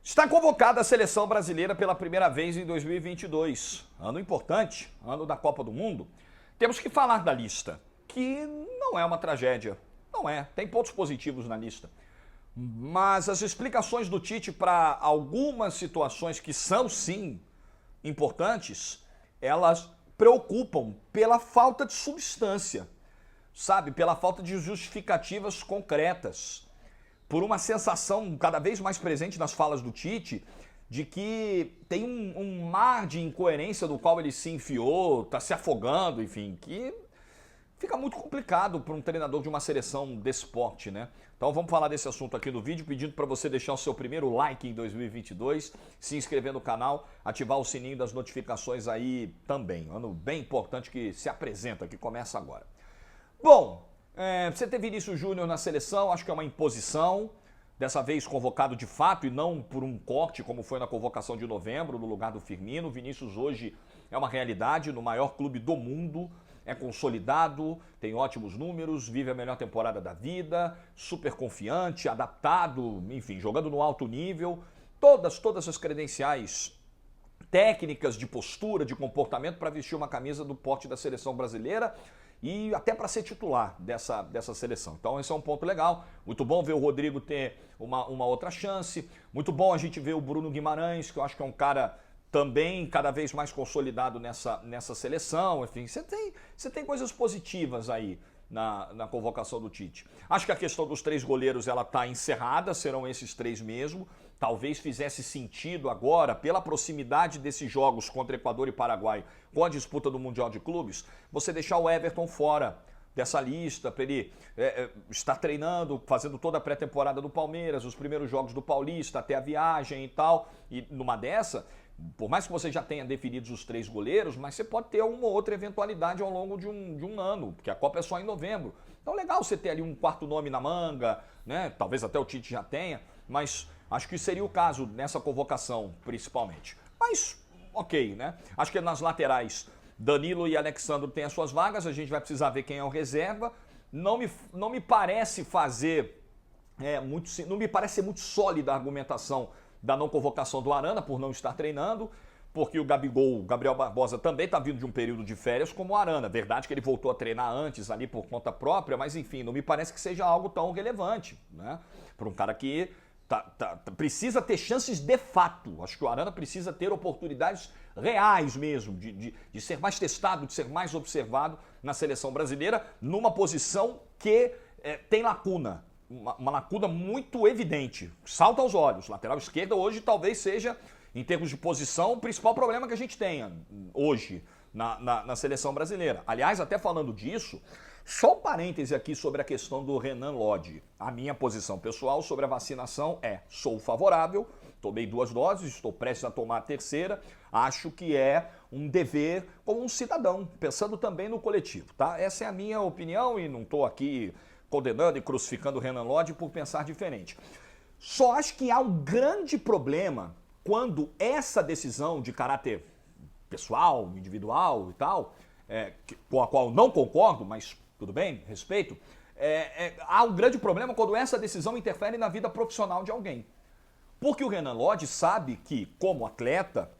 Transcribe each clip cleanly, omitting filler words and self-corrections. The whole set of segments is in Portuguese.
Está convocada a seleção brasileira pela primeira vez em 2022. Ano importante, ano da Copa do Mundo. Temos que falar da lista, que não é uma tragédia. Não é, tem pontos positivos na lista. Mas as explicações do Tite para algumas situações que são, sim, importantes, elas preocupam pela falta de substância, sabe? Pela falta de justificativas concretas. Por uma sensação cada vez mais presente nas falas do Tite de que tem um mar de incoerência do qual ele se enfiou, está se afogando, enfim, que fica muito complicado para um treinador de uma seleção desse porte, né? Então vamos falar desse assunto aqui no vídeo, pedindo para você deixar o seu primeiro like em 2022, se inscrever no canal, ativar o sininho das notificações aí também. Ano bem importante que se apresenta, que começa agora. Bom, você ter Vinícius Júnior na seleção, acho que é uma imposição, dessa vez convocado de fato e não por um corte, como foi na convocação de novembro, no lugar do Firmino. Vinícius hoje é uma realidade no maior clube do mundo, é consolidado, tem ótimos números, vive a melhor temporada da vida, super confiante, adaptado, enfim, jogando no alto nível, todas as credenciais técnicas, de postura, de comportamento para vestir uma camisa do porte da seleção brasileira e até para ser titular dessa seleção. Então esse é um ponto legal, muito bom ver o Rodrigo ter uma outra chance, muito bom a gente ver o Bruno Guimarães, que eu acho que é um cara também cada vez mais consolidado nessa seleção, enfim, você tem coisas positivas aí na convocação do Tite. Acho que a questão dos três goleiros ela está encerrada, serão esses três mesmo. Talvez fizesse sentido agora, pela proximidade desses jogos contra Equador e Paraguai com a disputa do Mundial de Clubes, você deixar o Everton fora dessa lista, para ele estar treinando, fazendo toda a pré-temporada do Palmeiras, os primeiros jogos do Paulista, até a viagem e tal, e numa dessa, por mais que você já tenha definido os três goleiros, mas você pode ter uma ou outra eventualidade ao longo de um ano, porque a Copa é só em novembro. Então legal você ter ali um quarto nome na manga, né? Talvez até o Tite já tenha, mas acho que seria o caso nessa convocação, principalmente. Mas, ok, né? Acho que nas laterais, Danilo e Alexandro têm as suas vagas, a gente vai precisar ver quem é o reserva. Não me parece não me parece ser muito sólida a argumentação da não convocação do Arana por não estar treinando, porque o Gabriel Barbosa também está vindo de um período de férias como o Arana. Verdade que ele voltou a treinar antes ali por conta própria, mas enfim, não me parece que seja algo tão relevante, né? Para um cara que precisa ter chances de fato. Acho que o Arana precisa ter oportunidades reais mesmo, de ser mais testado, de ser mais observado na seleção brasileira, numa posição que tem lacuna. Uma lacuna muito evidente, salta aos olhos. Lateral esquerda hoje talvez seja, em termos de posição, o principal problema que a gente tenha hoje na seleção brasileira. Aliás, até falando disso, só um parêntese aqui sobre a questão do Renan Lodge. A minha posição pessoal sobre a vacinação sou favorável, tomei 2 doses, estou prestes a tomar a terceira, acho que é um dever como um cidadão, pensando também no coletivo, tá? Essa é a minha opinião e não estou aqui condenando e crucificando o Renan Lodge por pensar diferente. Só acho que há um grande problema quando essa decisão de caráter pessoal, individual e tal, com a qual não concordo, mas tudo bem, respeito, há um grande problema quando essa decisão interfere na vida profissional de alguém. Porque o Renan Lodge sabe que, como atleta,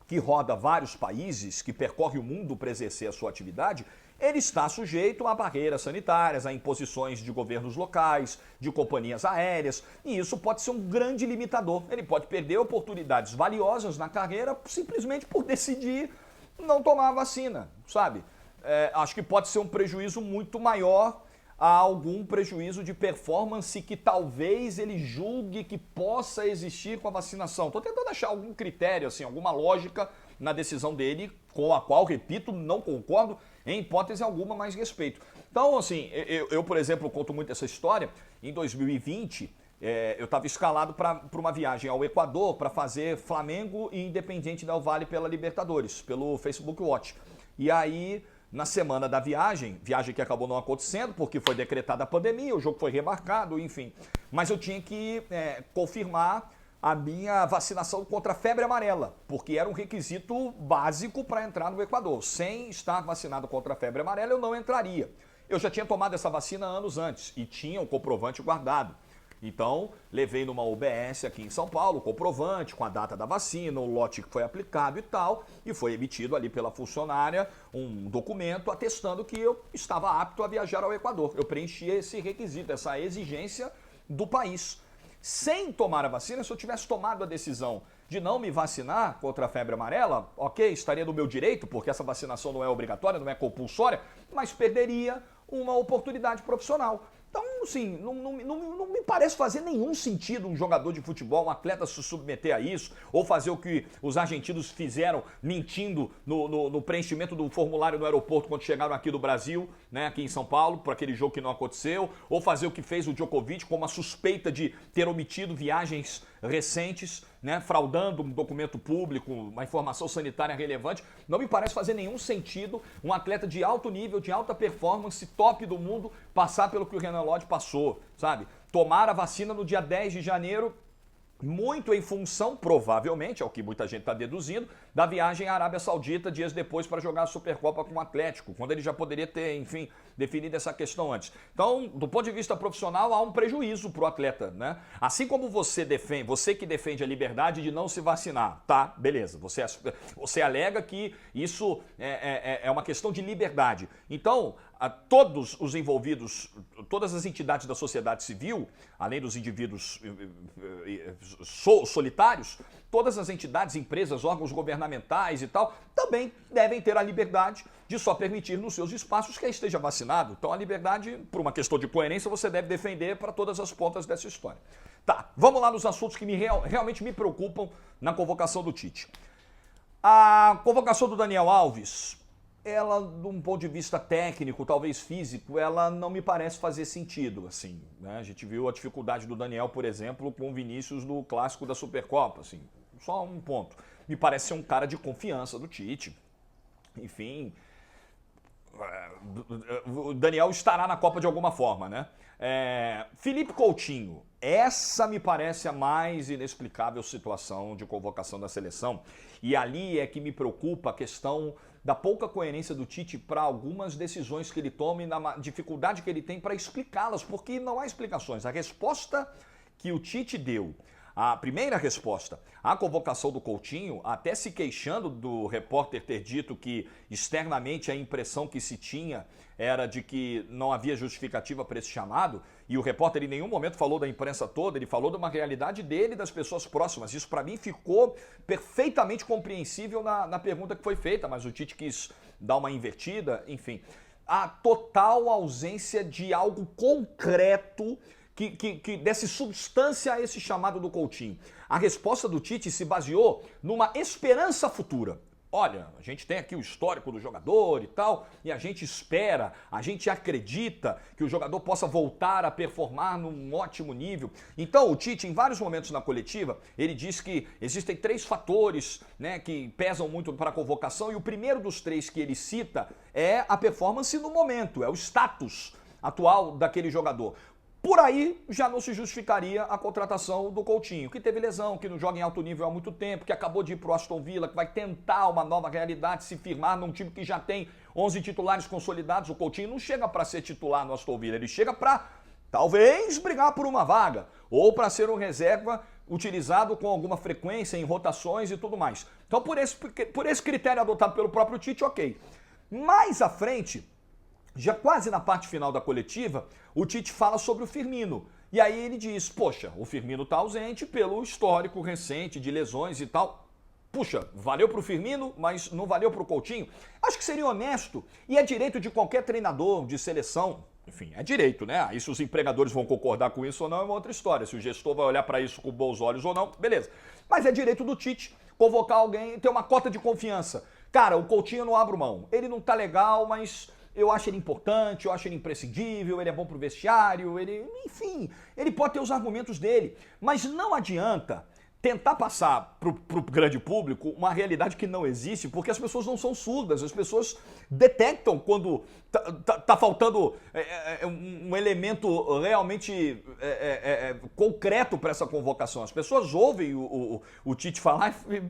que roda vários países, que percorre o mundo para exercer a sua atividade, ele está sujeito a barreiras sanitárias, a imposições de governos locais, de companhias aéreas, e isso pode ser um grande limitador. Ele pode perder oportunidades valiosas na carreira simplesmente por decidir não tomar a vacina, sabe? Acho que pode ser um prejuízo muito maior a algum prejuízo de performance que talvez ele julgue que possa existir com a vacinação. Estou tentando achar algum critério, assim, alguma lógica na decisão dele, com a qual, repito, não concordo em hipótese alguma, mas respeito. Então, assim, eu por exemplo, conto muito essa história. Em 2020, eu estava escalado para uma viagem ao Equador para fazer Flamengo e Independiente Del Valle pela Libertadores, pelo Facebook Watch. E aí, na semana da viagem que acabou não acontecendo, porque foi decretada a pandemia, o jogo foi remarcado, enfim. Mas eu tinha que confirmar a minha vacinação contra a febre amarela, porque era um requisito básico para entrar no Equador. Sem estar vacinado contra a febre amarela, eu não entraria. Eu já tinha tomado essa vacina anos antes e tinha o comprovante guardado. Então, levei numa UBS aqui em São Paulo, comprovante com a data da vacina, o lote que foi aplicado e tal, e foi emitido ali pela funcionária um documento atestando que eu estava apto a viajar ao Equador. Eu preenchi esse requisito, essa exigência do país. Sem tomar a vacina, se eu tivesse tomado a decisão de não me vacinar contra a febre amarela, ok, estaria no meu direito, porque essa vacinação não é obrigatória, não é compulsória, mas perderia uma oportunidade profissional. Então, assim, não me parece fazer nenhum sentido um jogador de futebol, um atleta se submeter a isso, ou fazer o que os argentinos fizeram mentindo no preenchimento do formulário no aeroporto quando chegaram aqui do Brasil, né, aqui em São Paulo, por aquele jogo que não aconteceu, ou fazer o que fez o Djokovic com uma suspeita de ter omitido viagens recentes, né, fraudando um documento público, uma informação sanitária relevante. Não me parece fazer nenhum sentido um atleta de alto nível, de alta performance, top do mundo, passar pelo que o Renan Lodge passou, sabe? Tomar a vacina no dia 10 de janeiro, muito em função, provavelmente, é o que muita gente está deduzindo, da viagem à Arábia Saudita dias depois para jogar a Supercopa com o Atlético, quando ele já poderia ter, enfim, definido essa questão antes. Então, do ponto de vista profissional, há um prejuízo para o atleta, né? Assim como você que defende a liberdade de não se vacinar, tá, beleza, você alega que isso é uma questão de liberdade. Então, todos os envolvidos, todas as entidades da sociedade civil, além dos indivíduos solitários, todas as entidades, empresas, órgãos governamentais e tal, também devem ter a liberdade de só permitir nos seus espaços que esteja vacinado. Então a liberdade, por uma questão de coerência, você deve defender para todas as pontas dessa história. Tá, vamos lá nos assuntos que realmente me preocupam na convocação do Tite. A convocação do Daniel Alves, ela, de um ponto de vista técnico, talvez físico, ela não me parece fazer sentido, assim, né? A gente viu a dificuldade do Daniel, por exemplo, com o Vinícius no clássico da Supercopa, assim, só um ponto. Me parece ser um cara de confiança do Tite. Enfim, o Daniel estará na Copa de alguma forma, né? Felipe Coutinho, essa me parece a mais inexplicável situação de convocação da seleção. E ali é que me preocupa a questão da pouca coerência do Tite para algumas decisões que ele toma e na dificuldade que ele tem para explicá-las, porque não há explicações. A resposta que o Tite deu, a primeira resposta à convocação do Coutinho, até se queixando do repórter ter dito que externamente a impressão que se tinha era de que não havia justificativa para esse chamado, e o repórter em nenhum momento falou da imprensa toda, ele falou de uma realidade dele e das pessoas próximas. Isso para mim ficou perfeitamente compreensível na pergunta que foi feita, mas o Tite quis dar uma invertida, enfim. A total ausência de algo concreto que desse substância a esse chamado do Coutinho. A resposta do Tite se baseou numa esperança futura. Olha, a gente tem aqui o histórico do jogador e tal, e a gente espera, a gente acredita que o jogador possa voltar a performar num ótimo nível. Então, o Tite, em vários momentos na coletiva, ele diz que existem 3 fatores, né, que pesam muito para a convocação, e o primeiro dos 3 que ele cita é a performance no momento, é o status atual daquele jogador. Por aí já não se justificaria a contratação do Coutinho, que teve lesão, que não joga em alto nível há muito tempo, que acabou de ir para o Aston Villa, que vai tentar uma nova realidade, se firmar num time que já tem 11 titulares consolidados. O Coutinho não chega para ser titular no Aston Villa, ele chega para talvez brigar por uma vaga, ou para ser um reserva utilizado com alguma frequência em rotações e tudo mais. Então por esse critério adotado pelo próprio Tite, ok. Mais à frente, já quase na parte final da coletiva, o Tite fala sobre o Firmino. E aí ele diz, poxa, o Firmino está ausente pelo histórico recente de lesões e tal. Puxa, valeu pro Firmino, mas não valeu pro Coutinho? Acho que seria honesto, e é direito de qualquer treinador de seleção. Enfim, é direito, né? Aí se os empregadores vão concordar com isso ou não é uma outra história. Se o gestor vai olhar para isso com bons olhos ou não, beleza. Mas é direito do Tite convocar alguém e ter uma cota de confiança. Cara, o Coutinho eu não abro mão. Ele não tá legal, mas eu acho ele importante, eu acho ele imprescindível, ele é bom pro vestiário, enfim, ele pode ter os argumentos dele. Mas não adianta tentar passar pro grande público uma realidade que não existe, porque as pessoas não são surdas, as pessoas detectam quando tá faltando um elemento realmente concreto para essa convocação. As pessoas ouvem o Tite falar e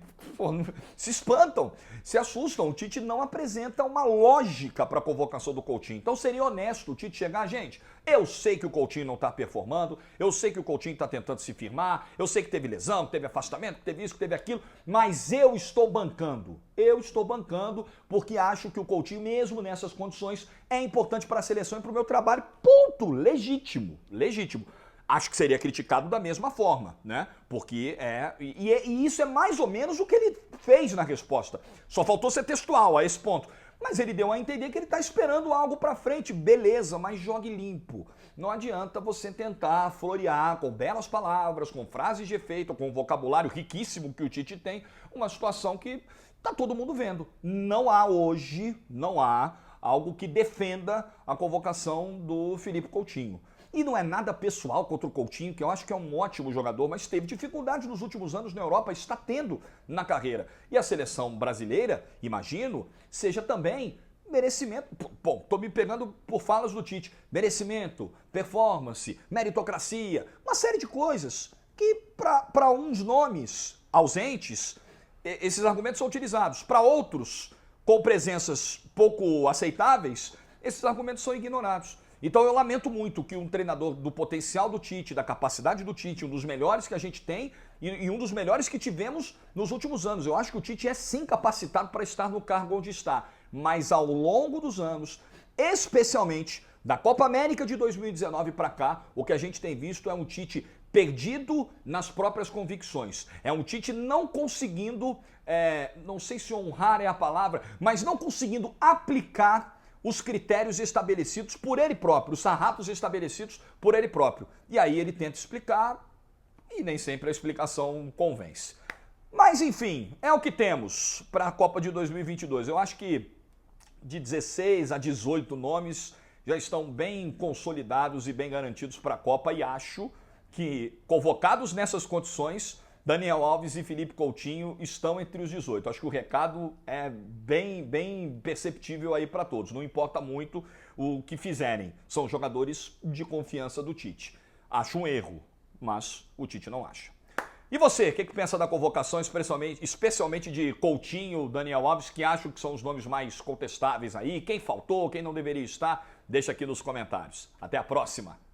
se espantam, se assustam. O Tite não apresenta uma lógica para a convocação do Coutinho. Então seria honesto o Tite chegar, gente, Eu sei que o Coutinho não está performando, eu sei que o Coutinho está tentando se firmar, eu sei que teve lesão, que teve afastamento, que teve isso, que teve aquilo, mas eu estou bancando. Eu estou bancando porque acho que o Coutinho, mesmo nessas condições, é importante para a seleção e para o meu trabalho. Ponto. Legítimo. Legítimo. Acho que seria criticado da mesma forma, né? Porque e isso é mais ou menos o que ele fez na resposta. Só faltou ser textual a esse ponto. Mas ele deu a entender que ele está esperando algo para frente. Beleza, mas jogue limpo. Não adianta você tentar florear com belas palavras, com frases de efeito, com um vocabulário riquíssimo que o Tite tem, uma situação que está todo mundo vendo. Não há hoje, não há algo que defenda a convocação do Felipe Coutinho. E não é nada pessoal contra o Coutinho, que eu acho que é um ótimo jogador, mas teve dificuldade nos últimos anos na Europa, está tendo na carreira. E a seleção brasileira, imagino, seja também merecimento. Bom, estou me pegando por falas do Tite. Merecimento, performance, meritocracia, uma série de coisas que para uns nomes ausentes, esses argumentos são utilizados. Para outros, com presenças pouco aceitáveis, esses argumentos são ignorados. Então eu lamento muito que um treinador do potencial do Tite, da capacidade do Tite, um dos melhores que a gente tem e um dos melhores que tivemos nos últimos anos. Eu acho que o Tite é sim capacitado para estar no cargo onde está, mas ao longo dos anos, especialmente da Copa América de 2019 para cá, o que a gente tem visto é um Tite perdido nas próprias convicções. É um Tite não conseguindo, não sei se honrar é a palavra, mas não conseguindo aplicar os critérios estabelecidos por ele próprio, os sarrafos estabelecidos por ele próprio. E aí ele tenta explicar e nem sempre a explicação convence. Mas enfim, é o que temos para a Copa de 2022. Eu acho que de 16 a 18 nomes já estão bem consolidados e bem garantidos para a Copa e acho que, convocados nessas condições, Daniel Alves e Felipe Coutinho estão entre os 18. Acho que o recado é bem perceptível aí para todos. Não importa muito o que fizerem. São jogadores de confiança do Tite. Acho um erro, mas o Tite não acha. E você, o que pensa da convocação, especialmente de Coutinho, Daniel Alves, que acho que são os nomes mais contestáveis aí? Quem faltou, quem não deveria estar? Deixa aqui nos comentários. Até a próxima!